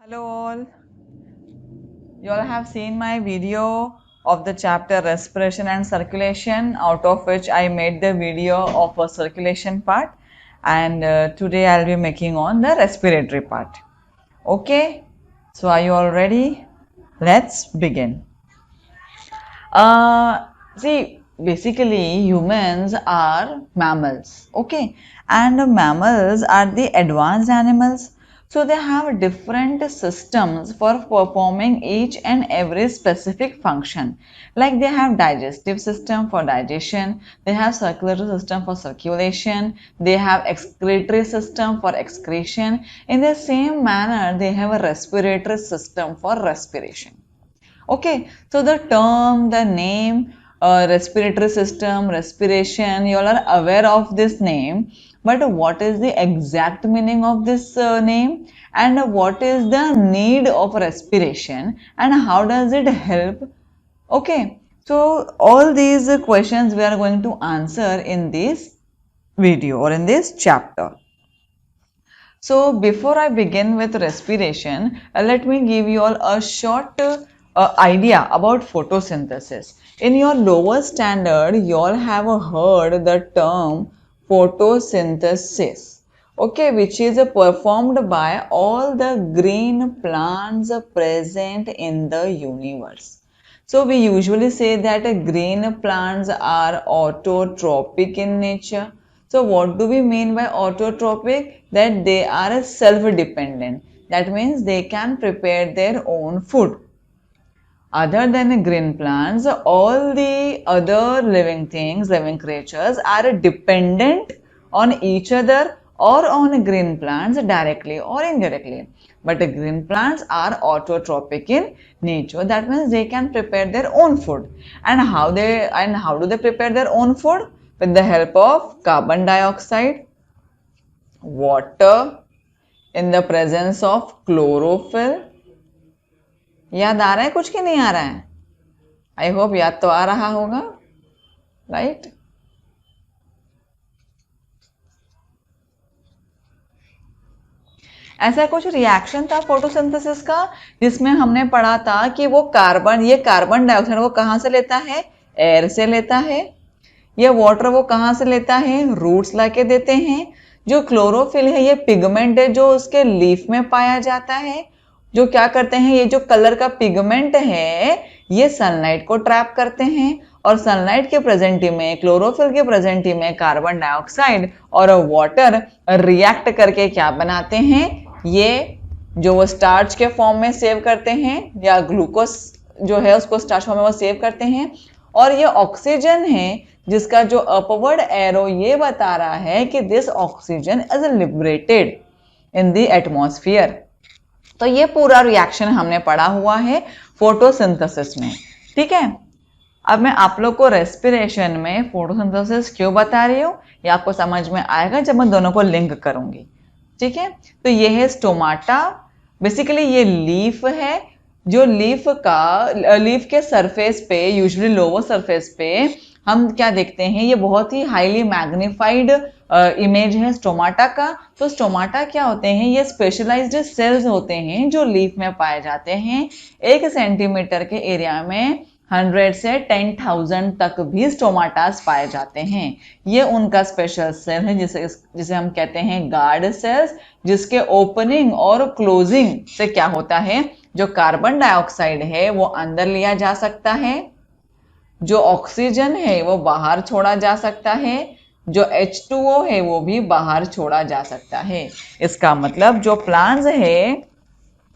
Hello all. You all have seen my video of the chapter respiration and circulation, out of which I made the video of a circulation part, and today I'll be making on the respiratory part. Okay, so are you all ready? Let's begin. See, basically humans are mammals, okay, and mammals are the advanced animals. So they have different systems for performing each and every specific function. Like they have digestive system for digestion, they have circulatory system for circulation, they have excretory system for excretion. In the same manner, they have a respiratory system for respiration. Okay, so the term, the name, respiratory system, respiration, you all are aware of this name, but what is the exact meaning of this name, and what is the need of respiration, and how does it help? Okay, so all these questions we are going to answer in this video or in this chapter. So before I begin with respiration, let me give you all a short idea about photosynthesis. In your lower standard, you all have heard the term photosynthesis, okay, which is performed by all the green plants present in the universe. So we usually say that green plants are autotrophic in nature. So what do we mean by autotrophic? That they are self-dependent. That means they can prepare their own food. Other than green plants, all the other living things, living creatures are dependent on each other or on green plants directly or indirectly. But green plants are autotrophic in nature. That means they can prepare their own food. And how do they prepare their own food? With the help of carbon dioxide, water, in the presence of chlorophyll. याद आ रहा है कुछ कि नहीं आ रहा है? I hope याद तो आ रहा होगा, राइट? ऐसा कुछ रिएक्शन था फोटोसिंथेसिस का जिसमें हमने पढ़ा था कि वो ये कार्बन डाइऑक्साइड वो कहाँ से लेता है? एयर से लेता है। ये वाटर वो कहाँ से लेता है? रूट्स लाके देते हैं। जो क्लोरोफिल है ये पिगमेंट है जो उसके लीफ में पाया जाता है, जो क्या करते हैं, ये जो कलर का पिगमेंट है ये सनलाइट को ट्रैप करते हैं और सनलाइट के प्रेजेंटी में, क्लोरोफिल के प्रेजेंटी में कार्बन डाइऑक्साइड और वाटर रिएक्ट करके क्या बनाते हैं, ये जो वो स्टार्च के फॉर्म में सेव करते हैं या ग्लूकोज जो है उसको स्टार्च फॉर्म में वो सेव करते हैं। और ये ऑक्सीजन है जिसका जो अपवर्ड एरो ये बता रहा है कि this oxygen is liberated in the atmosphere. तो ये पूरा रिएक्शन हमने पढ़ा हुआ है फोटोसिंथेसिस में, ठीक है। अब मैं आप लोग को रेस्पिरेशन में फोटोसिंथेसिस क्यों बता रही हूँ ये आपको समझ में आएगा जब मैं दोनों को लिंक करूंगी, ठीक है। तो ये है स्टोमाटा, बेसिकली ये लीफ है, जो लीफ के सरफेस पे, यूजुअली लोअर सरफेस पे हम क्या देखते हैं, ये बहुत ही हाईली मैग्नीफाइड इमेज है स्टोमाटा का। तो स्टोमाटा क्या होते हैं, ये स्पेशलाइज्ड सेल्स होते हैं जो लीफ में पाए जाते हैं। 1 सेंटीमीटर के एरिया में 100 से 10,000 तक भी स्टोमाटास पाए जाते हैं। ये उनका स्पेशल सेल है जिसे हम कहते हैं गार्ड सेल्स, जिसके ओपनिंग और क्लोजिंग से क्या होता है, जो कार्बन डाइऑक्साइड है वो अंदर लिया जा सकता है, जो ऑक्सीजन है वो बाहर छोड़ा जा सकता है, जो H2O है वो भी बाहर छोड़ा जा सकता है। इसका मतलब जो प्लांट्स है,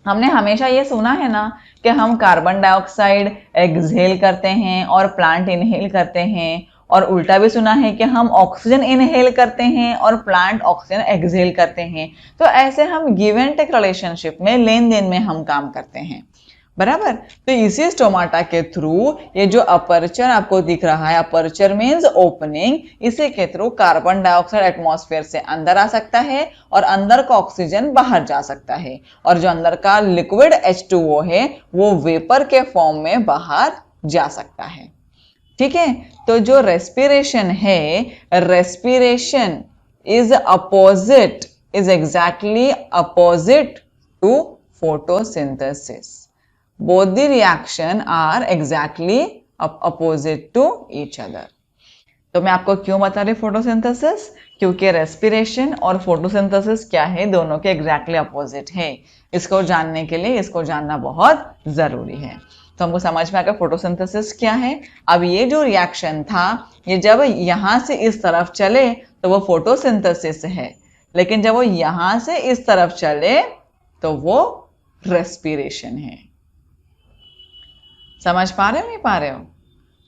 हमने हमेशा ये सुना है ना कि हम कार्बन डाइऑक्साइड एक्सहेल करते हैं और प्लांट इनहेल करते हैं, और उल्टा भी सुना है कि हम ऑक्सीजन इनहेल करते हैं और प्लांट ऑक्सीजन एक्सहेल करते हैं। तो ऐसे हम गिव एंड टेक रिलेशनशिप में, लेन देन में हम काम करते हैं, बराबर। तो इसी स्टोमाटा के थ्रू ये जो अपर्चर आपको दिख रहा है, अपर्चर मीन्स ओपनिंग, इसी के थ्रू कार्बन डाइऑक्साइड एटमॉस्फेयर से अंदर आ सकता है और अंदर का ऑक्सीजन बाहर जा सकता है, और जो अंदर का लिक्विड H2O है वो वेपर के फॉर्म में बाहर जा सकता है, ठीक है। तो जो रेस्पिरेशन है, respiration is exactly opposite to photosynthesis. Both the reaction are exactly opposite to each other. तो मैं आपको क्यों बता रही फोटोसिंथेसिस, क्योंकि रेस्पिरेशन और फोटोसिंथेसिस क्या है, दोनों के एग्जैक्टली अपोजिट है। इसको जानने के लिए इसको जानना बहुत जरूरी है। तो हमको समझ में आ गया फोटोसिंथेसिस क्या है। अब ये जो रिएक्शन था, ये जब यहां से इस तरफ चले तो वो फोटोसिंथेसिस है, लेकिन जब वो यहां से इस तरफ चले तो वो रेस्पिरेशन है। समझ पा रहे हो नहीं पा रहे हो?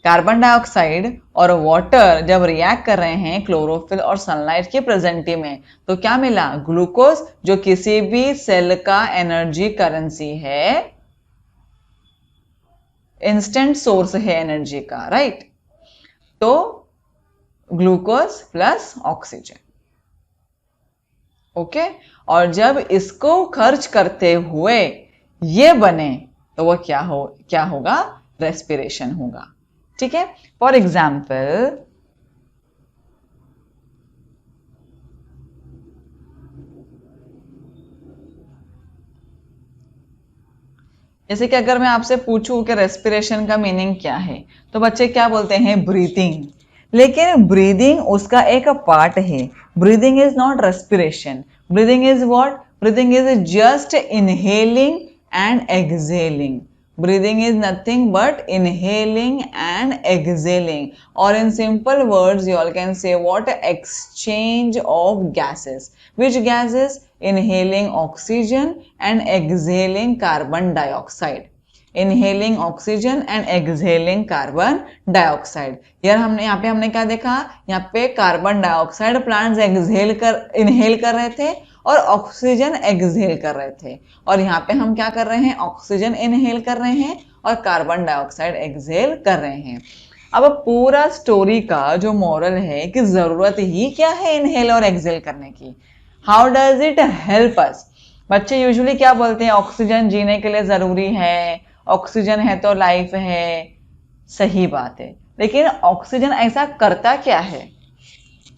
कार्बन डाइऑक्साइड और वाटर जब रिएक्ट कर रहे हैं क्लोरोफिल और सनलाइट की प्रेजेंटी में, तो क्या मिला? ग्लूकोज, जो किसी भी सेल का एनर्जी करेंसी है, इंस्टेंट सोर्स है एनर्जी का, राइट? तो ग्लूकोज प्लस ऑक्सीजन, ओके। और जब इसको खर्च करते हुए ये बने तो वो क्या होगा? रेस्पिरेशन होगा, ठीक है। फॉर एग्जाम्पल, जैसे कि अगर मैं आपसे पूछूं कि रेस्पिरेशन का मीनिंग क्या है, तो बच्चे क्या बोलते हैं? ब्रीथिंग। लेकिन ब्रीदिंग उसका एक पार्ट है। Breathing is not respiration. Breathing is what? Breathing is just inhaling and exhaling. Breathing is nothing but inhaling and exhaling, or in simple words you all can say what? Exchange of gases. Which gases? Inhaling oxygen and exhaling carbon dioxide. Inhaling oxygen and exhaling carbon dioxide. यार यहाँ पे हमने क्या देखा? यहाँ पे carbon dioxide plants inhale कर रहे थे और ऑक्सीजन एक्सहेल कर रहे थे, और यहाँ पे हम क्या कर रहे हैं? ऑक्सीजन इनहेल कर रहे हैं और कार्बन डाइऑक्साइड एक्सहेल कर रहे हैं। अब पूरा स्टोरी का जो मॉरल है कि जरूरत ही क्या है इनहेल और एक्सहेल करने की? How does it help us? बच्चे यूजुअली क्या बोलते हैं? ऑक्सीजन जीने के लिए जरूरी है, ऑक्सीजन है तो लाइफ है। सही बात है, लेकिन ऑक्सीजन ऐसा करता क्या है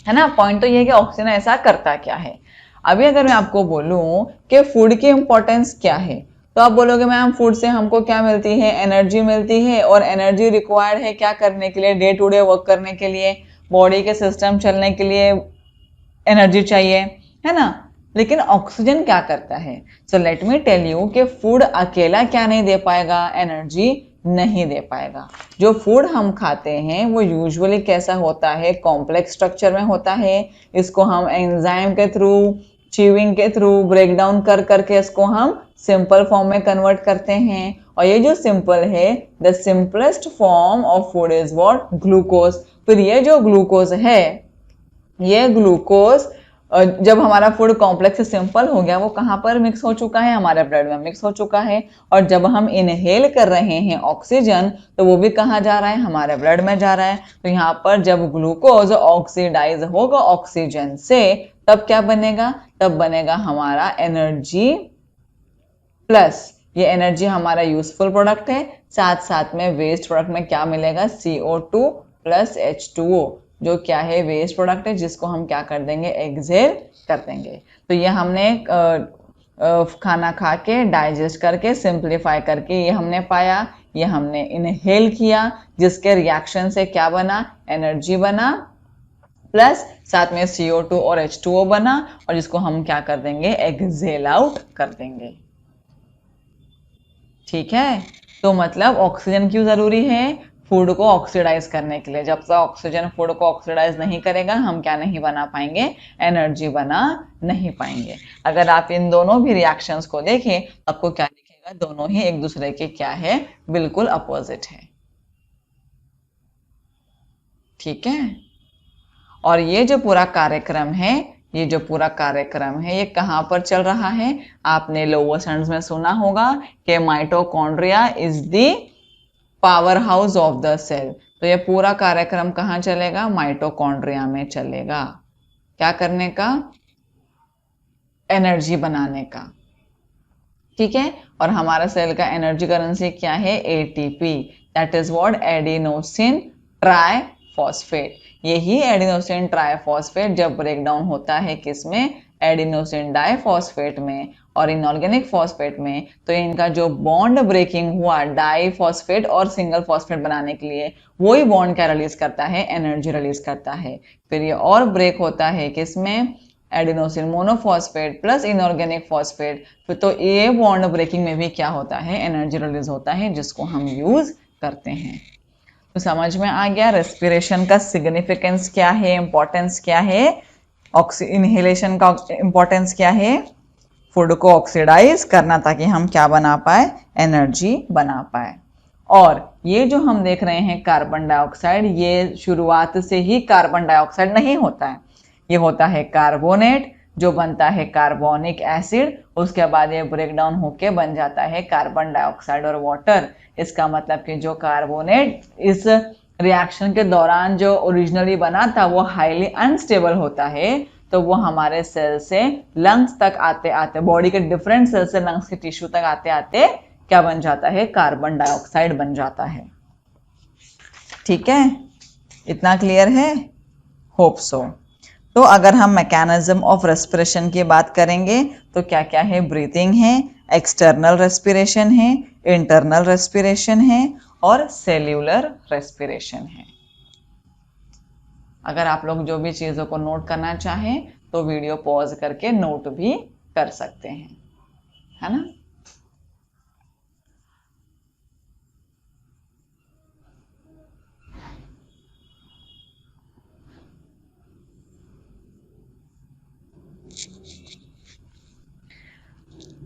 ना? पॉइंट तो ये है कि ऑक्सीजन ऐसा करता क्या है। अभी अगर मैं आपको बोलूं कि फूड की इंपॉर्टेंस क्या है, तो आप बोलोगे मैम फूड से हमको क्या मिलती है? एनर्जी मिलती है, और एनर्जी रिक्वायर्ड है क्या करने के लिए? डे टू डे वर्क करने के लिए, बॉडी के सिस्टम चलने के लिए एनर्जी चाहिए, है ना? लेकिन ऑक्सीजन क्या करता है? So let me tell you कि फूड अकेला क्या नहीं दे पाएगा? एनर्जी नहीं दे पाएगा। जो फूड हम खाते हैं वो यूजुअली कैसा होता है? कॉम्प्लेक्स स्ट्रक्चर में होता है। इसको हम एंजाइम के थ्रू, च्यूइंग के थ्रू ब्रेक डाउन कर करके इसको हम सिंपल फॉर्म में कन्वर्ट करते हैं। और ये जो सिंपल है, the simplest form of food is what? Glucose. फिर ये जो ग्लूकोज है, ये ग्लूकोज जब हमारा फूड कॉम्प्लेक्स से सिंपल हो गया, वो कहाँ पर मिक्स हो चुका है? हमारे ब्लड में मिक्स हो चुका है। और जब हम इनहेल कर रहे हैं ऑक्सीजन, तो वो भी कहाँ जा रहा है? हमारे ब्लड में जा रहा है। तो यहाँ पर जब ग्लूकोज ऑक्सीडाइज होगा ऑक्सीजन से, तब क्या बनेगा? तब बनेगा हमारा एनर्जी प्लस, ये एनर्जी हमारा यूजफुल प्रोडक्ट है। साथ साथ में वेस्ट प्रोडक्ट में क्या मिलेगा? CO2 प्लस H2O, जो क्या है? वेस्ट प्रोडक्ट है, जिसको हम क्या कर देंगे? एक्सहेल कर देंगे। तो ये हमने खाना खा के, डाइजेस्ट करके, सिंप्लीफाई करके ये हमने पाया, ये हमने इनहेल किया, जिसके रिएक्शन से क्या बना? एनर्जी बना, प्लस साथ में CO2 और H2O बना, और जिसको हम क्या कर देंगे? एक्सहेल आउट कर देंगे। ठीक है, तो मतलब ऑक्सीजन क्यों जरूरी है? फूड को ऑक्सीडाइज करने के लिए। जब तक ऑक्सीजन फूड को ऑक्सीडाइज नहीं करेगा, हम क्या नहीं बना पाएंगे? एनर्जी बना नहीं पाएंगे। अगर आप इन दोनों भी रिएक्शंस को देखें, आपको क्या दिखेगा? दोनों ही एक दूसरे के क्या है? बिल्कुल अपोजिट है। ठीक है, और ये जो पूरा कार्यक्रम है, ये कहाँ पर चल रहा है? आपने लोअर सेंटेंस में सुना होगा कि mitochondria is the power house of the cell. तो ये पूरा कार्यक्रम कहाँ चलेगा? माइटोकॉन्ड्रिया में चलेगा। क्या करने का? एनर्जी बनाने का। ठीक है, और हमारा सेल का एनर्जी करेंसी क्या है? ATP, that is what? Adenosine triphosphate. यही एडिनोसिन ट्राइफॉस्फेट जब ब्रेक डाउन होता है किसमें? एडिनोसिन डाइफॉस्फेट में और इनऑर्गेनिक फॉस्फेट में, तो इनका जो बॉन्ड ब्रेकिंग हुआ डाइफॉस्फेट और सिंगल फॉस्फेट बनाने के लिए, वही बॉन्ड क्या रिलीज करता है, एनर्जी रिलीज करता है। फिर ये और ब्रेक होता है किसमें, adenosine monophosphate plus inorganic phosphate. फिर तो ये बॉन्ड ब्रेकिंग में भी क्या होता है, एनर्जी रिलीज होता है, जिसको हम यूज करते हैं। तो समझ में आ गया रेस्पिरेशन का सिग्निफिकेंस क्या है, इंपॉर्टेंस क्या है, इनहेलेशन का इंपॉर्टेंस क्या है, फूड को ऑक्सीडाइज करना ताकि हम क्या बना पाए, एनर्जी बना पाए। और ये जो हम देख रहे हैं कार्बन डाइऑक्साइड, ये शुरुआत से ही कार्बन डाइऑक्साइड नहीं होता है, ये होता है कार्बोनेट जो बनता है कार्बोनिक एसिड, उसके बाद ये ब्रेक डाउन होके बन जाता है कार्बन डाइऑक्साइड और वाटर। इसका मतलब कि जो कार्बोनेट इस रिएक्शन के दौरान जो ओरिजिनली बना था वो हाईली अनस्टेबल होता है, तो वो हमारे सेल से लंग्स तक आते आते, बॉडी के डिफरेंट सेल से लंग्स के टिश्यू तक आते आते क्या बन जाता है, कार्बन डाइऑक्साइड बन जाता है। ठीक है, इतना क्लियर है, होप सो। तो अगर हम मैकेनिज्म ऑफ रेस्पिरेशन की बात करेंगे तो क्या क्या है, ब्रीथिंग है, एक्सटर्नल रेस्पिरेशन है, इंटरनल रेस्पिरेशन है और सेल्यूलर रेस्पिरेशन है। अगर आप लोग जो भी चीज़ों को नोट करना चाहें तो वीडियो पॉज करके नोट भी कर सकते हैं, है ना।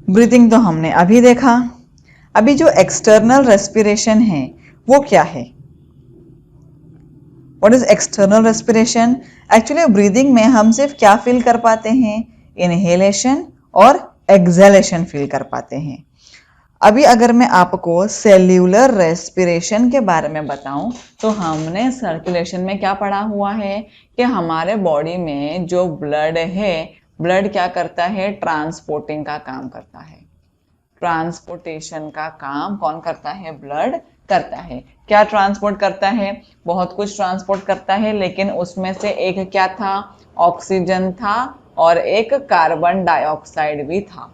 ब्रीथिंग तो हमने अभी देखा। अभी जो एक्सटर्नल रेस्पिरेशन है वो क्या है, what is external respiration. Actually breathing में हम सिर्फ क्या फील कर पाते हैं, इनहेलेशन और एक्सहेलेशन फील कर पाते हैं। अभी अगर मैं आपको सेल्यूलर रेस्पिरेशन के बारे में बताऊं तो हमने सर्कुलेशन में क्या पढ़ा हुआ है कि हमारे बॉडी में जो ब्लड है, ब्लड क्या करता है, ट्रांसपोर्टिंग का काम करता है। ट्रांसपोर्टेशन का काम कौन करता है, ब्लड करता है। क्या ट्रांसपोर्ट करता है, बहुत कुछ ट्रांसपोर्ट करता है, लेकिन उसमें से एक क्या था, ऑक्सीजन था और एक कार्बन डाइऑक्साइड भी था।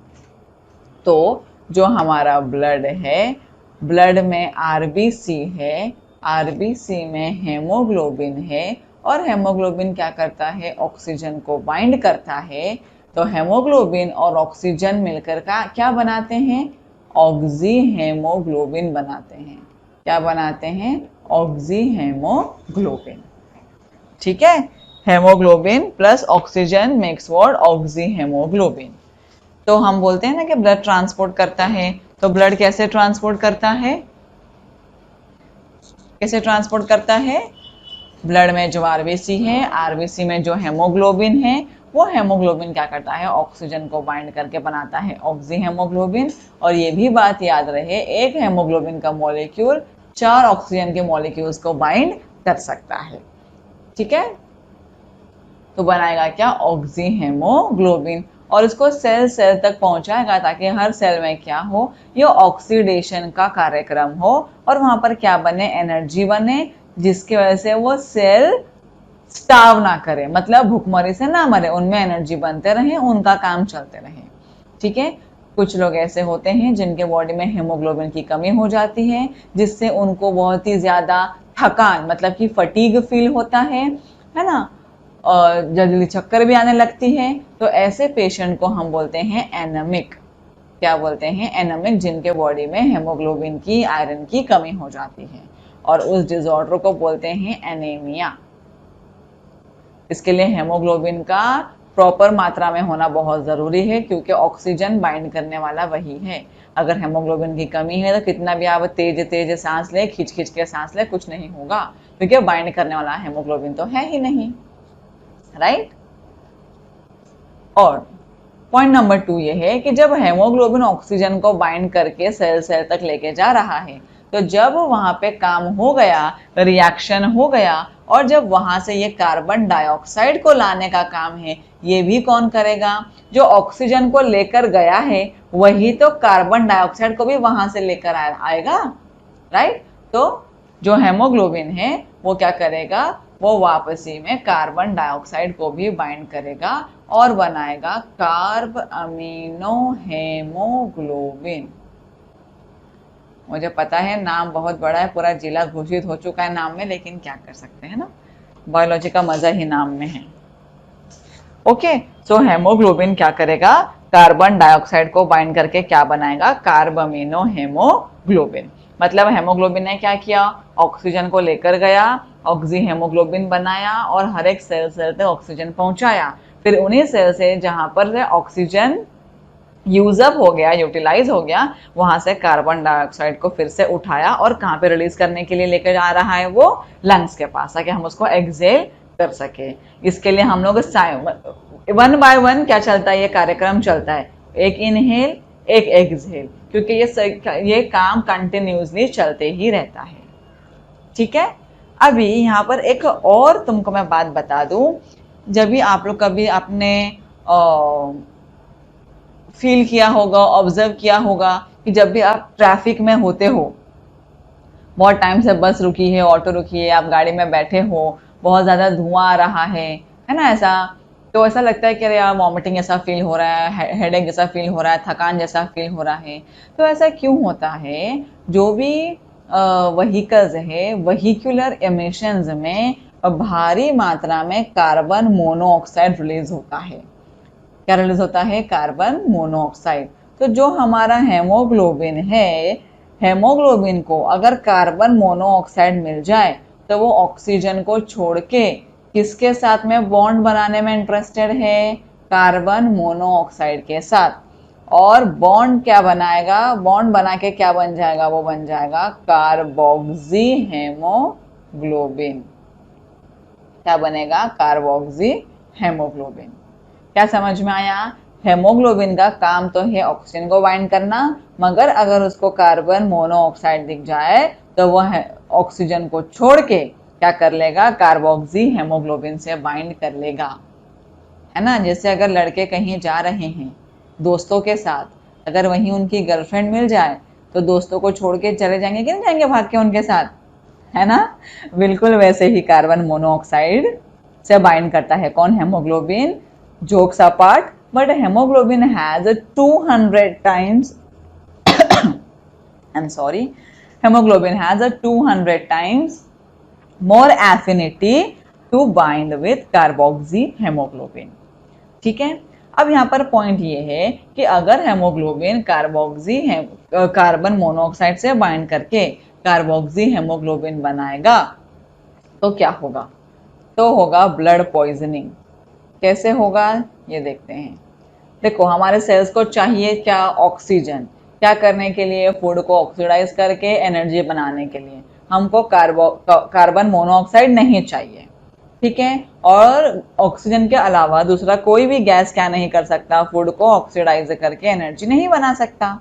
तो जो हमारा ब्लड है, ब्लड में आरबीसी है, आरबीसी में हेमोग्लोबिन है और हेमोग्लोबिन क्या करता है, ऑक्सीजन को बाइंड करता है। तो हेमोग्लोबिन और ऑक्सीजन मिलकर का क्या बनाते हैं, ऑक्सी हेमोग्लोबिन बनाते हैं। क्या बनाते हैं, ऑक्सी हेमोग्लोबिन। ठीक है, haemoglobin plus oxygen makes what, oxy haemoglobin. तो हम बोलते हैं ना कि ब्लड ट्रांसपोर्ट करता है, तो ब्लड कैसे ट्रांसपोर्ट करता है, कैसे ट्रांसपोर्ट करता है, ब्लड में जो आरबीसी है, आरबीसी में जो हेमोग्लोबिन है, वो हेमोग्लोबिन क्या करता है, ऑक्सीजन को बाइंड करके बनाता है ऑक्सी हेमोग्लोबिन। और ये भी बात याद रहे, एक हेमोग्लोबिन का मॉलिक्यूल 4 ऑक्सीजन के मॉलिक्यूल्स को बाइंड कर सकता है। ठीक है, तो बनाएगा क्या, ऑक्सी हेमोग्लोबिन, और इसको सेल सेल तक पहुंचाएगा ताकि हर सेल में क्या हो, ये ऑक्सीडेशन का कार्यक्रम हो और वहां पर क्या बने, एनर्जी बने, जिसकी वजह से वो सेल स्टार्व ना करे, मतलब भूखमरी से ना मरे, उनमें एनर्जी बनते रहे, उनका काम चलते रहे। ठीक है, कुछ लोग ऐसे होते हैं जिनके बॉडी में हेमोग्लोबिन की कमी हो जाती है, जिससे उनको बहुत ही ज्यादा थकान, मतलब कि फटीग फील होता है ना, और जल्दी चक्कर भी आने लगती है। तो ऐसे पेशेंट को हम बोलते हैं एनेमिक। क्या बोलते हैं, एनेमिक, जिनके बॉडी में हेमोग्लोबिन की, आयरन की कमी हो जाती है, और उस डिसऑर्डर को बोलते हैं एनीमिया। इसके लिए हेमोग्लोबिन का प्रॉपर मात्रा में होना बहुत ज़रूरी है, क्योंकि ऑक्सीजन बाइंड करने वाला वही है। अगर हेमोग्लोबिन की कमी है तो कितना भी आप तेज तेज सांस ले, खींच खींच के सांस ले, कुछ नहीं होगा, क्योंकि बाइंड करने वाला हेमोग्लोबिन तो है ही नहीं, राइट। और पॉइंट नंबर 2 ये है कि जब हेमोग्लोबिन ऑक्सीजन को बाइंड करके सेल सेल तक लेके जा रहा है, तो जब वहां पे काम हो गया, रिएक्शन हो गया, और जब वहां से ये कार्बन डाइऑक्साइड को लाने का काम है, ये भी कौन करेगा, जो ऑक्सीजन को लेकर गया है वही तो कार्बन डाइऑक्साइड को भी वहां से लेकर आएगा, राइट। तो जो हेमोग्लोबिन है वो क्या करेगा, वो वापसी में कार्बन डाइऑक्साइड को भी बाइंड करेगा और बनाएगा कार्ब अमीनो हेमोग्लोबिन। मुझे पता है नाम बहुत बड़ा है, पूरा जिला घोषित हो चुका है नाम में, लेकिन क्या कर सकते हैं ना, बायोलॉजी का मजा ही नाम में है। ओके, सो हेमोग्लोबिन क्या करेगा, कार्बन डाइऑक्साइड को बाइंड करके क्या बनाएगा, कार्ब अमीनो हेमोग्लोबिन। मतलब हेमोग्लोबिन ने क्या किया, ऑक्सीजन को लेकर गया, ऑक्सी हेमोग्लोबिन बनाया और हर एक सेल तक ऑक्सीजन पहुंचाया। फिर उन्हीं सेल से जहां पर ऑक्सीजन यूज अप हो गया, यूटिलाइज हो गया, वहां से कार्बन डाइऑक्साइड को फिर से उठाया और कहाँ पे रिलीज करने के लिए लेकर आ रहा है, वो लंग्स के पास, ताकि हम उसको एक्सेल कर सके। इसके लिए हम लोग वन बाय वन क्या चलता है, ये कार्यक्रम चलता है, एक इनहेल एक एक्सहेल, क्योंकि ये काम कंटिन्यूसली चलते ही रहता है। ठीक है, अभी यहाँ पर एक और तुमको मैं बात बता दूं, जब भी आप लोग कभी आपने फील किया होगा, ऑब्जर्व किया होगा कि जब भी आप ट्रैफिक में होते हो, बहुत टाइम से बस रुकी है, ऑटो रुकी है, आप गाड़ी में बैठे हो, बहुत ज़्यादा धुआं आ रहा है ना, ऐसा तो ऐसा लगता है कि अरे यार वॉमिटिंग जैसा फील हो रहा है, हेडेक जैसा फील हो रहा है, थकान जैसा फील हो रहा है। तो ऐसा क्यों होता है, जो भी व्हीकल्स है, वहीक्यूलर एमिशंस में भारी मात्रा में कार्बन मोनोऑक्साइड रिलीज होता है। क्या रिलीज होता है, कार्बन मोनोऑक्साइड। तो जो हमारा हेमोग्लोबिन है, हेमोग्लोबिन को अगर कार्बन मोनोऑक्साइड मिल जाए तो वो ऑक्सीजन को छोड़ के किसके साथ में बॉन्ड बनाने में इंटरेस्टेड है, कार्बन मोनोऑक्साइड के साथ। और बॉन्ड क्या बनाएगा, बॉन्ड बना के क्या बन जाएगा, वो बन जाएगा कार्बोक्सी हेमोग्लोबिन। क्या बनेगा, कार्बोक्सी हेमोग्लोबिन। क्या समझ में आया, हेमोग्लोबिन का काम तो है ऑक्सीजन को बाइंड करना, मगर अगर उसको कार्बन मोनोऑक्साइड दिख जाए तो वह ऑक्सीजन को छोड़ के क्या कर लेगा, कार्बोक्सी हेमोग्लोबिन से बाइंड कर लेगा, है ना। जैसे अगर लड़के कहीं जा रहे हैं दोस्तों के साथ, अगर वहीं उनकी गर्लफ्रेंड मिल जाए तो दोस्तों को छोड़ के चले जाएंगे कि नहीं जाएंगे भाग के उनके साथ, है ना। बिल्कुल वैसे ही कार्बन मोनोऑक्साइड से बाइंड करता है कौन, haemoglobin. Jokes apart, but hemoglobin has a 200 times I'm sorry, hemoglobin has a 200 times more affinity to bind with carboxy hemoglobin। ठीक है, अब यहाँ पर पॉइंट ये है कि अगर हेमोग्लोबिन कार्बन मोनोऑक्साइड से बाइंड करके कार्बोक्सी हेमोग्लोबिन बनाएगा तो क्या होगा, तो होगा ब्लड पॉइजनिंग। कैसे होगा ये देखते हैं। देखो हमारे सेल्स को चाहिए क्या, ऑक्सीजन। क्या करने के लिए, फूड को ऑक्सीडाइज करके एनर्जी बनाने के लिए। हमको कार्बन मोनोऑक्साइड नहीं चाहिए, ठीक है। और ऑक्सीजन के अलावा दूसरा कोई भी गैस क्या नहीं कर सकता, फूड को ऑक्सीडाइज करके एनर्जी नहीं बना सकता।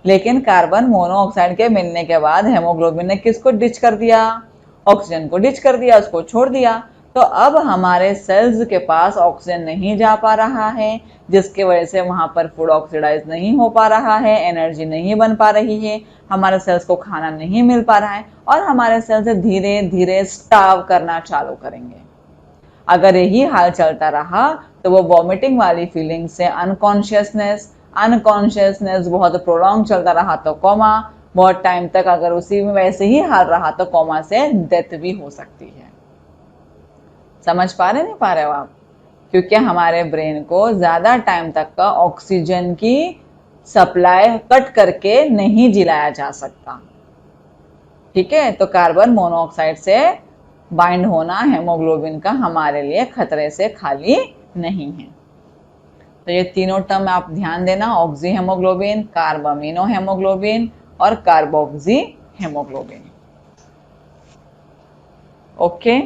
लेकिन कार्बन मोनोऑक्साइड के मिलने के बाद हेमोग्लोबिन ने किसको डिच कर दिया, ऑक्सीजन को डिच कर दिया, उसको छोड़ दिया। तो अब हमारे सेल्स के पास ऑक्सीजन नहीं जा पा रहा है, जिसकी वजह से वहां पर फूड ऑक्सीडाइज नहीं हो पा रहा है, एनर्जी नहीं बन पा रही है, हमारे सेल्स को खाना नहीं मिल पा रहा है और हमारे सेल्स धीरे धीरे स्टार्व करना चालू करेंगे। अगर यही हाल चलता रहा तो वो वॉमिटिंग वाली फीलिंग से अनकॉन्शियसनेस बहुत प्रोलॉन्ग चलता रहा तो कोमा, बहुत टाइम तक अगर उसी में वैसे ही हाल रहा तो कोमा से डेथ भी हो सकती है। समझ पा रहे नहीं पा रहे हो आप, क्योंकि हमारे ब्रेन को ज्यादा टाइम तक का ऑक्सीजन की सप्लाई कट करके नहीं जिलाया जा सकता, ठीक है। तो कार्बन मोनोऑक्साइड से बाइंड होना हेमोग्लोबिन का हमारे लिए खतरे से खाली नहीं है। तो ये तीनों टर्म आप ध्यान देना, ऑक्सी हेमोग्लोबिन, कार्बामिनो हेमोग्लोबिन और कार्बोक्सी हेमोग्लोबिन। ओके,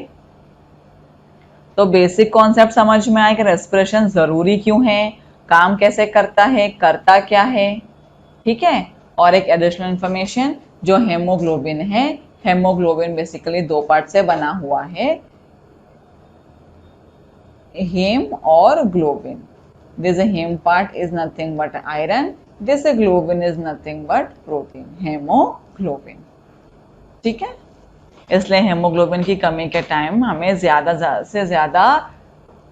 तो बेसिक कॉन्सेप्ट समझ में आया कि रेस्पिरेशन जरूरी क्यों है, काम कैसे करता है, करता क्या है, ठीक है। और एक एडिशनल इंफॉर्मेशन, जो हेमोग्लोबिन है, हेमोग्लोबिन बेसिकली दो पार्ट से बना हुआ है, हेम और globin. This haem part is nothing but iron, this globin is nothing but protein, haemoglobin, ठीक है। इसलिए हेमोग्लोबिन की कमी के टाइम हमें ज्यादा से ज्यादा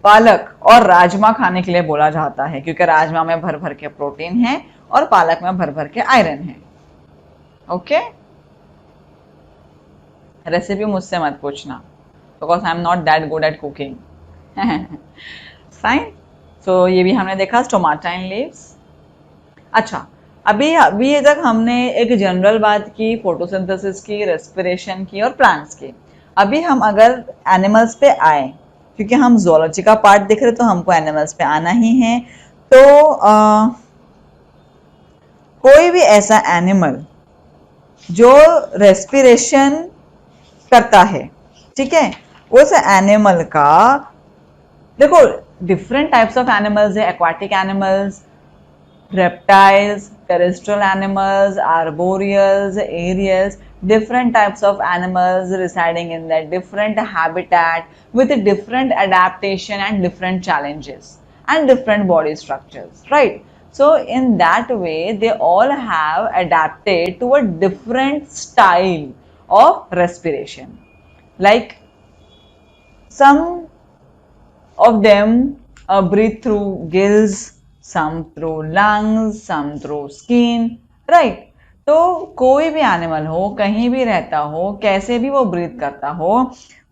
पालक और राजमा खाने के लिए बोला जाता है, क्योंकि राजमा में भर भर के प्रोटीन है और पालक में भर भर के आयरन है। ओके, रेसिपी मुझसे मत पूछना, because I am not that good at cooking. Fine. So ये भी हमने देखा, स्टोमाटाइन लीव्स। अच्छा, अभी अभी तक हमने एक जनरल बात की, फोटोसिंथेसिस की, रेस्पिरेशन की और प्लांट्स की। अभी हम अगर एनिमल्स पे आए, क्योंकि हम जूलॉजी का पार्ट देख रहे तो हमको एनिमल्स पे आना ही है, तो कोई भी ऐसा एनिमल जो रेस्पिरेशन करता है, ठीक है, उस एनिमल का, देखो डिफरेंट टाइप्स ऑफ एनिमल्स है, aquatic animals, reptiles, terrestrial animals, arboreals, aerials, different types of animals residing in their different habitat with different adaptation and different challenges and different body structures, right? So in that way they all have adapted to a different style of respiration. Like some of them breathe through gills, some through lungs, some through skin, right? तो कोई भी animal हो, कहीं भी रहता हो, कैसे भी वो ब्रीथ करता हो,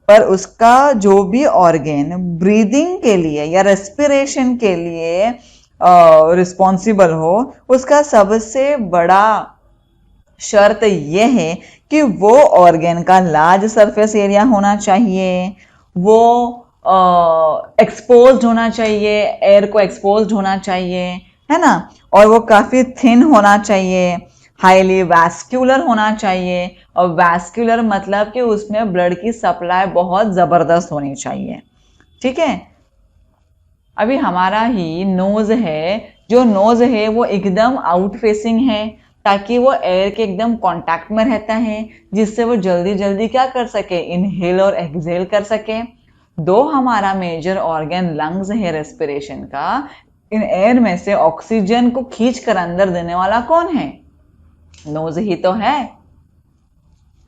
पर उसका जो भी ऑर्गेन ब्रीदिंग के लिए या रेस्पिरेशन के लिए रिस्पॉन्सिबल हो, उसका सबसे बड़ा शर्त ये है कि वो ऑर्गेन का लार्ज सरफेस एरिया होना चाहिए, वो एक्सपोज्ड होना चाहिए, एयर को एक्सपोज्ड होना चाहिए, है ना, और वो काफी थिन होना चाहिए, हाईली वैस्कुलर होना चाहिए, और वैस्कुलर मतलब कि उसमें ब्लड की सप्लाई बहुत जबरदस्त होनी चाहिए, ठीक है। अभी हमारा ही नोज है, जो नोज है वो एकदम आउट फेसिंग है, ताकि वो एयर के एकदम कांटेक्ट में रहता है, जिससे वो जल्दी जल्दी क्या कर सके, इनहेल और एक्सहेल कर सके। दो हमारा मेजर ऑर्गन लंग्स है रेस्पिरेशन का, इन एयर में से ऑक्सीजन को खींच कर अंदर देने वाला कौन है, नोज ही तो है,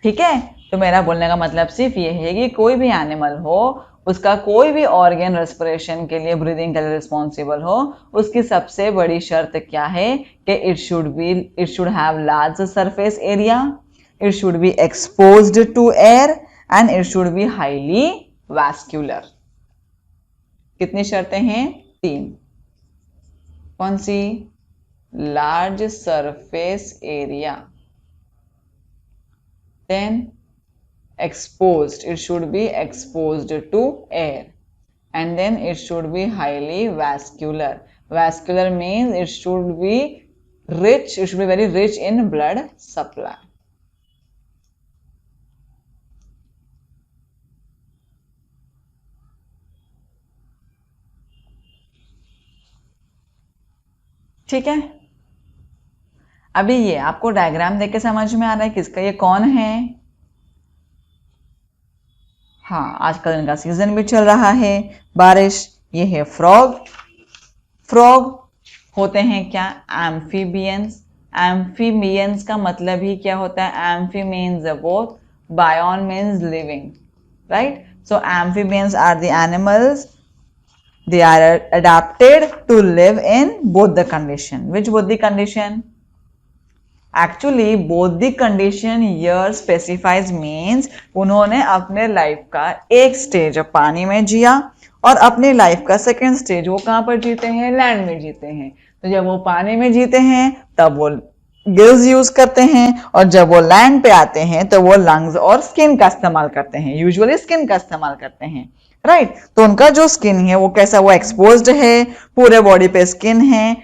ठीक है। तो मेरा बोलने का मतलब सिर्फ ये है कि कोई भी एनिमल हो, उसका कोई भी ऑर्गन रेस्पिरेशन के लिए, ब्रीदिंग के लिए रिस्पॉन्सिबल हो, उसकी सबसे बड़ी शर्त क्या है कि it should have large surface area, it should be exposed to air and it should be highly vascular. कितनी शर्तें हैं, 3। कौन सी, large surface area, then exposed, it should be exposed to air, and then it should be highly vascular. Vascular means it should be rich, it should be very rich in blood supply. ठीक है, अभी ये आपको diagram देख के समझ में आ रहा है किसका, ये कौन है। हाँ, आजकल इनका सीजन भी चल रहा है, बारिश। ये है फ्रॉग। फ्रॉग होते हैं क्या, एम्फीबियंस। एम्फीबियंस का मतलब ही क्या होता है, amphi means both, bios means living, right. So amphibians are the animals, they are adapted to live in both the condition. Which both the condition? Actually both the condition here specifies means उन्होंने अपने life का एक stage पानी में जिया और अपनी life का second stage वो कहाँ पर जीते हैं, लैंड में जीते हैं। तो जब वो पानी में जीते हैं तब वो गिल्स यूज करते हैं, और जब वो लैंड पे आते हैं तो वो लंग्स और स्किन का इस्तेमाल करते हैं, यूजुअली स्किन का इस्तेमाल करते हैं, राइट। तो उनका जो स्किन है वो कैसा, वो एक्सपोज्ड है, पूरे बॉडी पे स्किन है।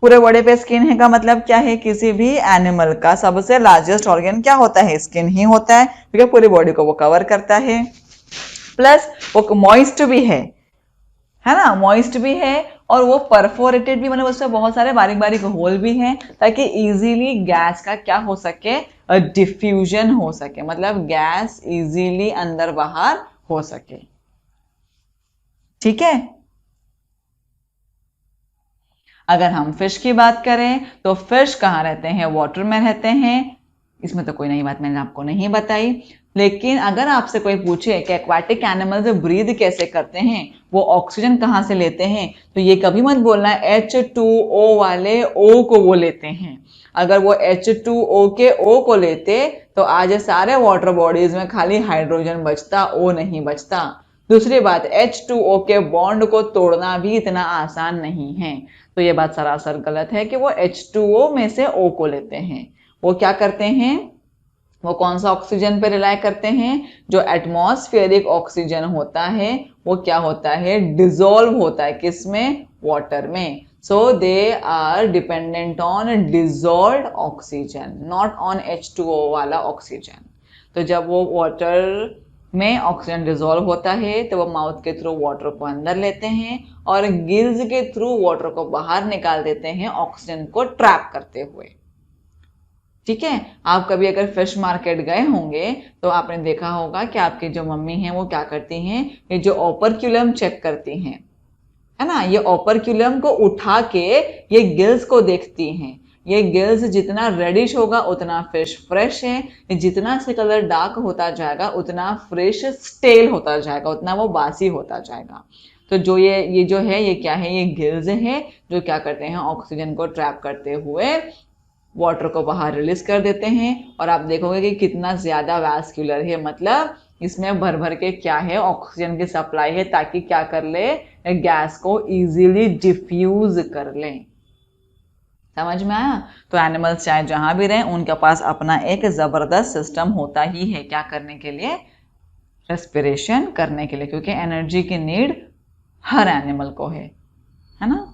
पूरे बॉडी पे स्किन है का मतलब क्या है, किसी भी एनिमल का सबसे लार्जेस्ट ऑर्गन क्या होता है, स्किन ही होता है, क्योंकि पूरी बॉडी को वो कवर करता है। प्लस वो मॉइस्ट भी है ना, मॉइस्ट भी है, और वो परफोरेटेड भी, मतलब उसमें बहुत सारे बारीक बारीक होल भी हैं, ताकि इजीली गैस का क्या हो सके, डिफ्यूजन हो सके, मतलब गैस इजीली अंदर बाहर हो सके, ठीक है। अगर हम फिश की बात करें तो फिश कहाँ रहते हैं, वाटर में रहते हैं, इसमें तो कोई नई बात मैंने आपको नहीं बताई। लेकिन अगर आपसे कोई पूछे कि एक्वाटिक एनिमल्स ब्रीद कैसे करते हैं, वो ऑक्सीजन कहाँ से लेते हैं, तो ये कभी मत बोलना H2O वाले O को वो लेते हैं। अगर वो H2O के O को लेते तो आज सारे वाटर बॉडीज में खाली हाइड्रोजन बचता, O नहीं बचता। दूसरी बात, H2O के बॉन्ड को तोड़ना भी इतना आसान नहीं है। तो ये बात सरासर गलत है कि वो H2O में से O को लेते हैं। वो क्या करते हैं, वो कौन सा ऑक्सीजन पे रिलाय करते हैं, जो एटमॉस्फेरिक ऑक्सीजन होता है वो क्या होता है, डिसॉल्व होता है किसमें, वाटर में। So they are dependent on dissolved oxygen, not on H2O वाला ऑक्सीजन। तो जब वो वाटर में ऑक्सीजन डिसॉल्व होता है तो वो माउथ के थ्रू वाटर को अंदर लेते हैं और गिल्स के थ्रू वाटर को बाहर निकाल देते हैं, ऑक्सीजन को ट्रैप करते हुए। ठीक है, आप कभी अगर फिश मार्केट गए होंगे तो आपने देखा होगा कि आपकी जो मम्मी हैं वो क्या करती हैं, ये जो ओपरक्यूलम चेक करती हैं, है ना, ये ओपरक्यूलम को उठा के ये गिल्स को देखती हैं। ये गिल्स जितना रेडिश होगा उतना फिश फ्रेश है, जितना से कलर डार्क होता जाएगा उतना फ्रेश स्टेल होता जाएगा, उतना वो बासी होता जाएगा। तो जो ये जो है ये क्या है, ये गिल्स है जो क्या करते हैं, ऑक्सीजन को ट्रैप करते हुए वाटर को बाहर रिलीज कर देते हैं। और आप देखोगे कि कितना ज्यादा वैस्कुलर है, मतलब इसमें भर भर के क्या है, ऑक्सीजन की सप्लाई है ताकि क्या कर ले, गैस को इजीली डिफ्यूज कर ले। समझ में आया? तो एनिमल्स चाहे जहां भी रहें उनके पास अपना एक जबरदस्त सिस्टम होता ही है, क्या करने के लिए, रेस्पिरेशन करने के लिए, क्योंकि एनर्जी की नीड हर एनिमल को है ना।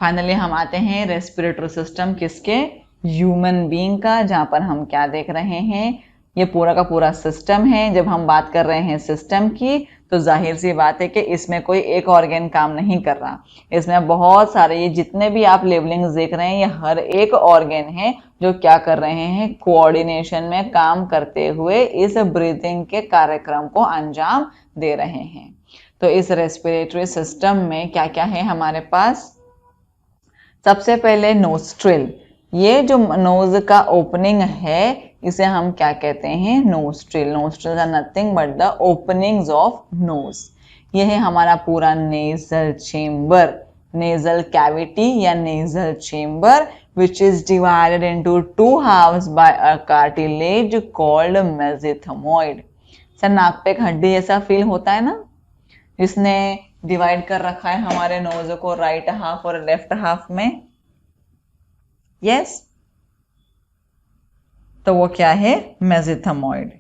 फाइनली हम आते हैं रेस्पिरेटरी सिस्टम किसके, ह्यूमन बीइंग का, जहां पर हम क्या देख रहे हैं, ये पूरा का पूरा सिस्टम है। जब हम बात कर रहे हैं सिस्टम की तो जाहिर सी बात है कि इसमें कोई एक ऑर्गन काम नहीं कर रहा, इसमें बहुत सारे, ये जितने भी आप लेवलिंग्स देख रहे हैं ये हर एक ऑर्गन है जो क्या कर रहे हैं, कोऑर्डिनेशन में काम करते हुए इस ब्रीथिंग के कार्यक्रम को अंजाम दे रहे हैं। तो इस रेस्पिरेटरी सिस्टम में क्या क्या है हमारे पास, सबसे पहले नोस्ट्रिल, ये जो नोज का ओपनिंग है इसे हम क्या कहते हैं, nostril. Nostril are nothing but the openings of nose. ये है हमारा पूरा नेजल चेम्बर, नेजल कैविटी या nasal chamber which is divided into 2 halves by a cartilage called mesethmoid. सर नाक पे एक हड्डी ऐसा फील होता है ना, जिसने डिवाइड कर रखा है हमारे नोज को राइट हाफ और लेफ्ट हाफ में, यस तो वो क्या है, मेसेंथोमोइड।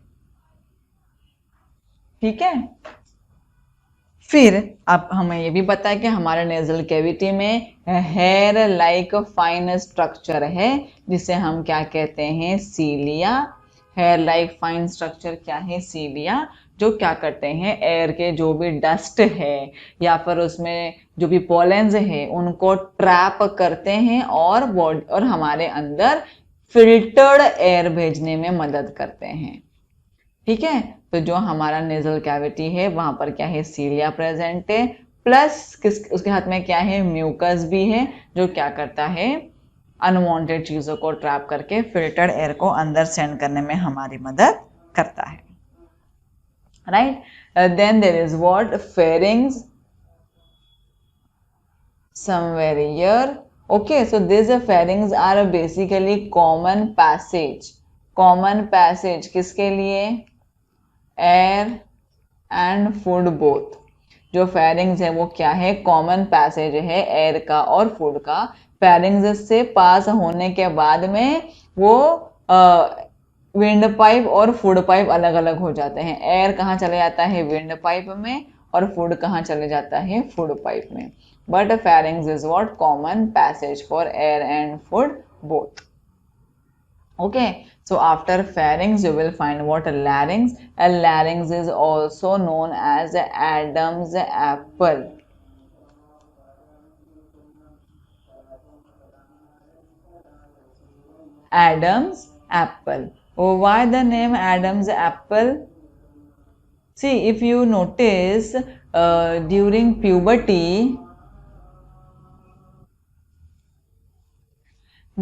ठीक है, फिर अब हमें ये भी पता है कि हमारे नेजल कैविटी में हेयर लाइक फाइन स्ट्रक्चर है जिसे हम क्या कहते हैं, सीलिया। हेयर लाइक फाइन स्ट्रक्चर क्या है, सीलिया, जो क्या करते हैं, एयर के जो भी डस्ट है या फिर उसमें जो भी पॉलेंस है उनको ट्रैप करते हैं और बॉडी और हमारे अंदर फिल्टर्ड एयर भेजने में मदद करते हैं। ठीक है, तो जो हमारा नेजल कैविटी है वहां पर क्या है, सीलिया प्रेजेंट है, प्लस उसके हाथ में क्या है, म्यूकस भी है जो क्या करता है, अनवांटेड चीजों को ट्रैप करके फिल्टर्ड एयर को अंदर सेंड करने में हमारी मदद करता है। Right, then there is what, fringes somewhere here. Okay, so these pharynx are basically common passage. Common passage किसके लिए, air and food both. जो pharynx है वो क्या है, common passage है air का और food का। pharynx से पास होने के बाद में वो विंड पाइप और फूड पाइप अलग अलग हो जाते हैं। एयर कहाँ चले जाता है, विंड पाइप में, और फूड कहाँ चले जाता है, फूड पाइप में। But pharynx is what, common passage for air and food both. Okay, so after pharynx you will find what, larynx. And larynx is also known as Adam's apple. Adam's apple. Oh, why the name Adam's apple? See, if you notice during puberty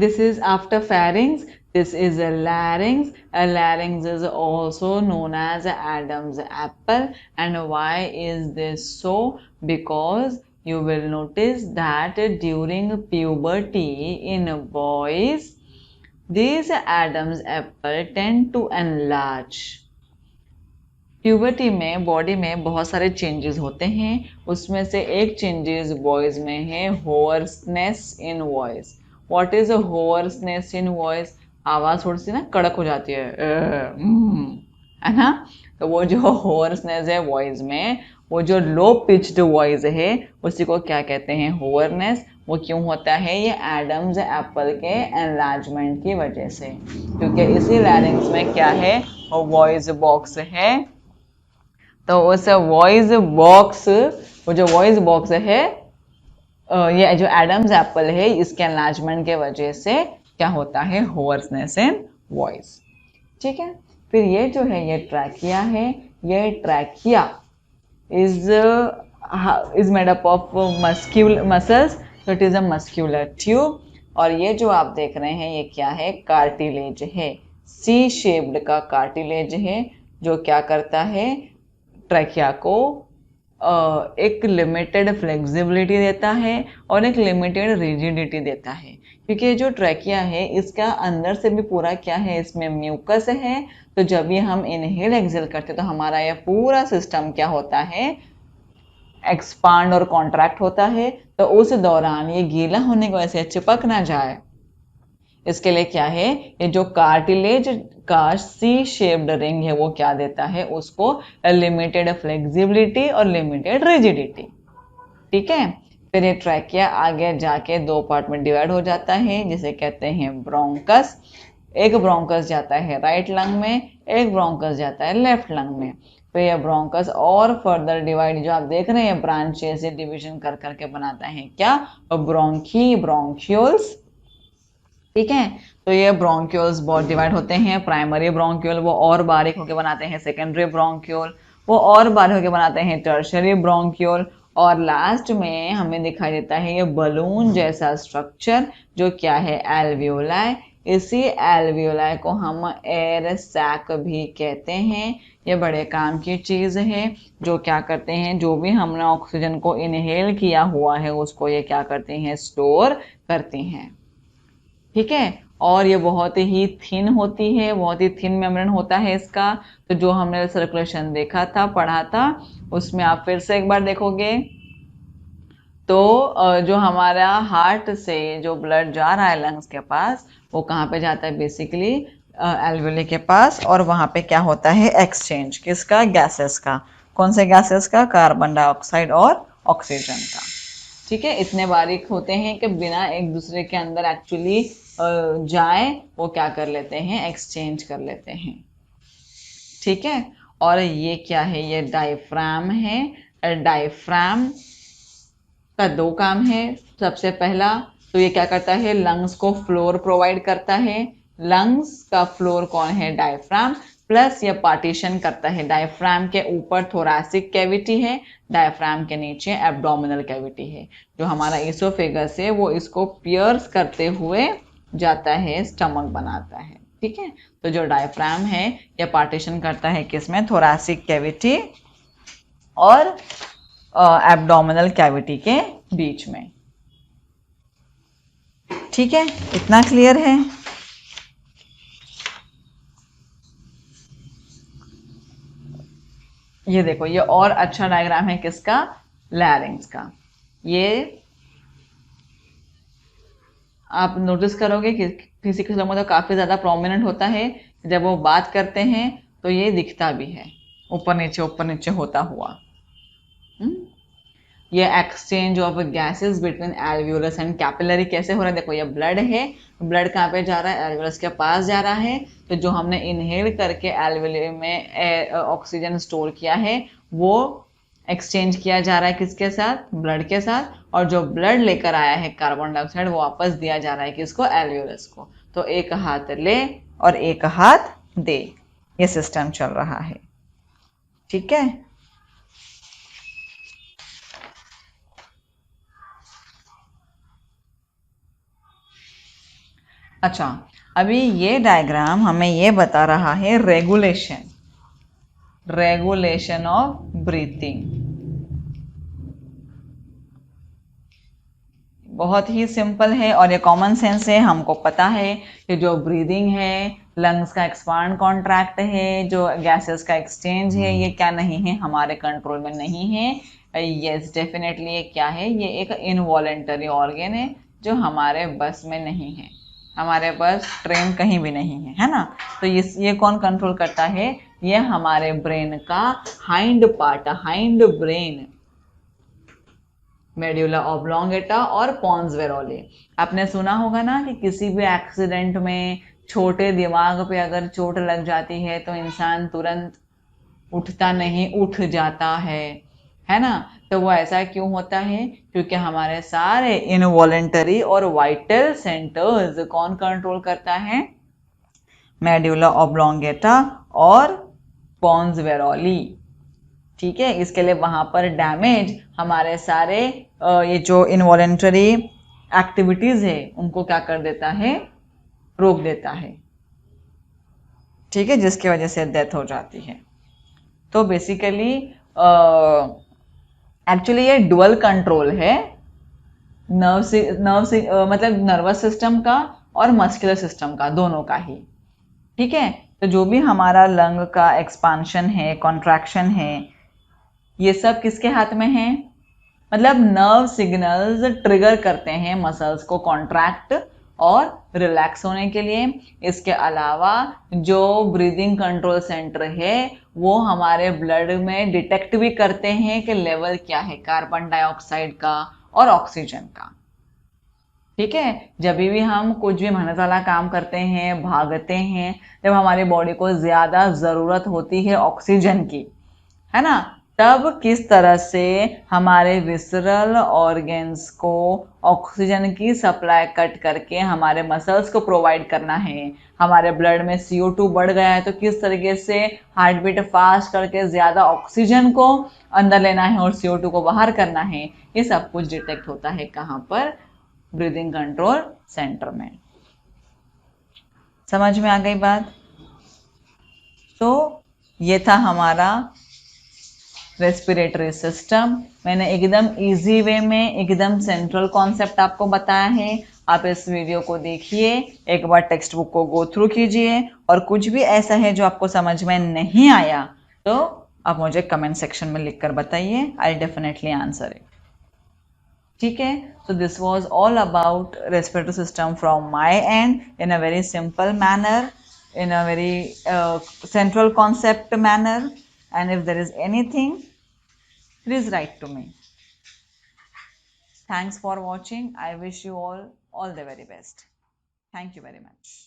This is after pharynx. This is a larynx. A larynx is also known as Adam's apple. And why is this so? Because you will notice that during puberty in boys, these Adam's apple tend to enlarge. Puberty में body में बहुत सारे changes होते हैं, उसमें से एक changes boys में है hoarseness in voice. What is a hoarseness in voice? आवाज थोड़ी सी ना कड़क हो जाती है ना. तो वो जो होअर्सनेस है वॉइस में, वो जो लो पिच्ड वॉइस है उसी को क्या कहते हैं? होअरनेस. वो क्यों होता है? ये एडम्स एप्पल के एनलार्जमेंट की वजह से, क्योंकि इसी लैरिंग्स में क्या है? वो वॉइस बॉक्स है. तो उस वॉइस बॉक्स, वो जो वॉइस बॉक्स है, ये जो एडम्स एप्पल है, इसके एनलार्जमेंट के वजह से क्या होता है? Hoarseness in voice. ठीक है. फिर ये जो है ये ट्रैकिया है. ये trachea is made up of muscles, so it is a muscular tube. और ये जो आप देख रहे हैं ये क्या है? कार्टिलेज है. सी शेप्ड का कार्टिलेज है जो क्या करता है? ट्रैकिया को एक लिमिटेड फ्लेक्सिबिलिटी देता है और एक लिमिटेड रिजिडिटी देता है, क्योंकि ये जो ट्रैकिया है इसका अंदर से भी पूरा क्या है? इसमें म्यूकस है. तो जब ये हम इनहेल एक्सेल करते तो हमारा ये पूरा सिस्टम क्या होता है? एक्सपांड और कॉन्ट्रैक्ट होता है. तो उस दौरान ये गीला होने की वजह से चिपक ना जाए, इसके लिए क्या है? ये जो कार्टिलेज का सी शेप्ड रिंग है वो क्या देता है? उसको लिमिटेड फ्लेक्सिबिलिटी और लिमिटेड रिजिडिटी. ठीक है. फिर ये ट्रैकिया आगे जाके दो पार्ट में डिवाइड हो जाता है, जिसे कहते हैं ब्रोंकस. एक ब्रोंकस जाता है राइट लंग में, एक ब्रोंकस जाता है लेफ्ट लंग में. फिर ये ब्रोंकस और फर्दर डिवाइड, जो आप देख रहे हैं ब्रांचेस से डिवीजन कर करके बनाता है क्या? Bronchi, bronchioles. ठीक है. तो ये ब्रोंक्यूल्स बहुत डिवाइड होते हैं. प्राइमरी ब्रोंक्यूल वो और बारीक होकर बनाते हैं, सेकेंडरी ब्रोंक्यूल वो और बारीक होकर बनाते हैं, टर्शरी ब्रोंक्यूल. और लास्ट में हमें दिखाई देता है ये बलून जैसा स्ट्रक्चर जो क्या है? एल्वियोलाई. इसी एल्वियोलाई को हम एयर सैक भी कहते हैं. ये बड़े काम की चीज है जो क्या करते हैं? जो भी हमने ऑक्सीजन को इनहेल किया हुआ है उसको ये क्या करते हैं? स्टोर करते हैं. ठीक है. और ये बहुत ही थिन होती है, बहुत ही थिन मेम्ब्रेन होता है इसका. तो जो हमने सर्कुलेशन देखा था, पढ़ा था, उसमें आप फिर से एक बार देखोगे तो जो हमारा हार्ट से जो ब्लड जा रहा है लंग्स के पास, वो कहाँ पे जाता है? बेसिकली एल्वियोली के पास. और वहाँ पे क्या होता है? एक्सचेंज किसका? गैसेस का. कौन से गैसेस का? कार्बन डाइऑक्साइड और ऑक्सीजन का. ठीक है. इतने बारीक होते हैं कि बिना एक दूसरे के अंदर एक्चुअली जाए वो क्या कर लेते हैं? एक्सचेंज कर लेते हैं. ठीक है. और ये क्या है? ये डायफ्राम है. डायफ्राम का दो काम है. सबसे पहला तो ये क्या करता है? लंग्स को फ्लोर प्रोवाइड करता है. लंग्स का फ्लोर कौन है? डायफ्राम. प्लस ये पार्टीशन करता है. डायफ्राम के ऊपर थोरैसिक कैविटी है, डायफ्राम के नीचे एब्डोमिनल कैविटी है. जो हमारा इसोफेगस है वो इसको पियर्स करते हुए जाता है, स्टमक बनाता है. ठीक है. तो जो डायफ्राम है ये पार्टीशन करता है किसमें? थोरैसिक कैविटी और एब्डोमिनल कैविटी के बीच में. ठीक है. इतना क्लियर है? ये देखो, ये और अच्छा डायग्राम है किसका? लैरिंग्स का. ये आप नोटिस करोगे कि किसी किसी लोगों में तो काफी ज्यादा प्रोमिनेंट होता है. जब वो बात करते हैं तो ये दिखता भी है ऊपर नीचे होता हुआ. ये exchange of gases between alveolus and capillary कैसे हो रहा है? देखो, ये ब्लड है. ब्लड कहाँ पे जा रहा है? एल्वियोलस के पास जा रहा है. तो जो हमने इनहेल करके एल्वियोली में ऑक्सीजन स्टोर किया है वो एक्सचेंज किया जा रहा है किसके साथ? ब्लड के साथ. और जो ब्लड लेकर आया है कार्बन डाइऑक्साइड वो वापस दिया जा रहा है किसको? एल्वियोलस को. तो एक हाथ ले और एक हाथ दे, ये सिस्टम चल रहा है. ठीक है. अच्छा, अभी ये डायग्राम हमें ये बता रहा है रेगुलेशन ऑफ ब्रीथिंग। बहुत ही सिंपल है और ये कॉमन सेंस है, हमको पता है कि जो ब्रीदिंग है, लंग्स का एक्सपांड कॉन्ट्रैक्ट है, जो गैसेस का एक्सचेंज है, ये क्या नहीं है, हमारे कंट्रोल में नहीं है। यस डेफिनेटली ये क्या है, ये एक इनवॉलेंटरी ऑर्गन है जो हमारे बस में नहीं है, हमारे पास ट्रेन कहीं भी नहीं है ना। तो ये कौन कंट्रोल करता है, ये हमारे ब्रेन का hind part, hind brain, medulla oblongata और पॉन्स वेरोली। आपने सुना होगा ना कि किसी भी एक्सीडेंट में छोटे दिमाग पे अगर चोट लग जाती है तो इंसान तुरंत उठता नहीं, उठ जाता है ना। तो वो ऐसा क्यों होता है, क्योंकि हमारे सारे इनवॉलेंटरी और वाइटल सेंटर्स कौन कंट्रोल करता है, मेड्यूला ऑब्लोंगेटा और पॉन्स वेरोली। ठीक है, इसके लिए वहां पर डैमेज हमारे सारे ये जो इनवॉलेंटरी एक्टिविटीज है उनको क्या कर देता है, रोक देता है। ठीक है, जिसकी वजह से डेथ हो जाती है। तो बेसिकली एक्चुअली ये डुअल कंट्रोल है, मतलब नर्वस सिस्टम का और मस्कुलर सिस्टम का, दोनों का ही। ठीक है, तो जो भी हमारा लंग का एक्सपांशन है, कॉन्ट्रैक्शन है, ये सब किसके हाथ में है, मतलब नर्व सिग्नल्स ट्रिगर करते हैं मसल्स को कॉन्ट्रैक्ट और रिलैक्स होने के लिए। इसके अलावा जो ब्रीदिंग कंट्रोल सेंटर है वो हमारे ब्लड में डिटेक्ट भी करते हैं कि लेवल क्या है कार्बन डाइऑक्साइड का और ऑक्सीजन का। ठीक है, जब भी हम कुछ भी मेहनत वाला काम करते हैं, भागते हैं, जब हमारी बॉडी को ज्यादा जरूरत होती है ऑक्सीजन की, है ना, तब किस तरह से हमारे विसरल ऑर्गन्स को ऑक्सीजन की सप्लाई कट करके हमारे मसल्स को प्रोवाइड करना है। हमारे ब्लड में CO2 बढ़ गया है तो किस तरीके से हार्ट बीट फास्ट करके ज़्यादा ऑक्सीजन को अंदर लेना है और CO2 को बाहर करना है। ये सब कुछ डिटेक्ट होता है कहाँ पर, ब्रीदिंग कंट्रोल सेंटर में। समझ में आ गई बात। तो ये था हमारा रेस्पिरेटरी सिस्टम। मैंने एकदम इजी वे में एकदम सेंट्रल कॉन्सेप्ट आपको बताया है। आप इस वीडियो को देखिए, एक बार टेक्स्ट बुक को गो थ्रू कीजिए और कुछ भी ऐसा है जो आपको समझ में नहीं आया तो आप मुझे कमेंट सेक्शन में लिखकर बताइए, आई डेफिनेटली आंसर इट। ठीक है, so this was all about respiratory system from my end in a very simple manner, in a very central concept manner, and if there is anything please write to me. Thanks for watching. I wish you all the very best. Thank you very much.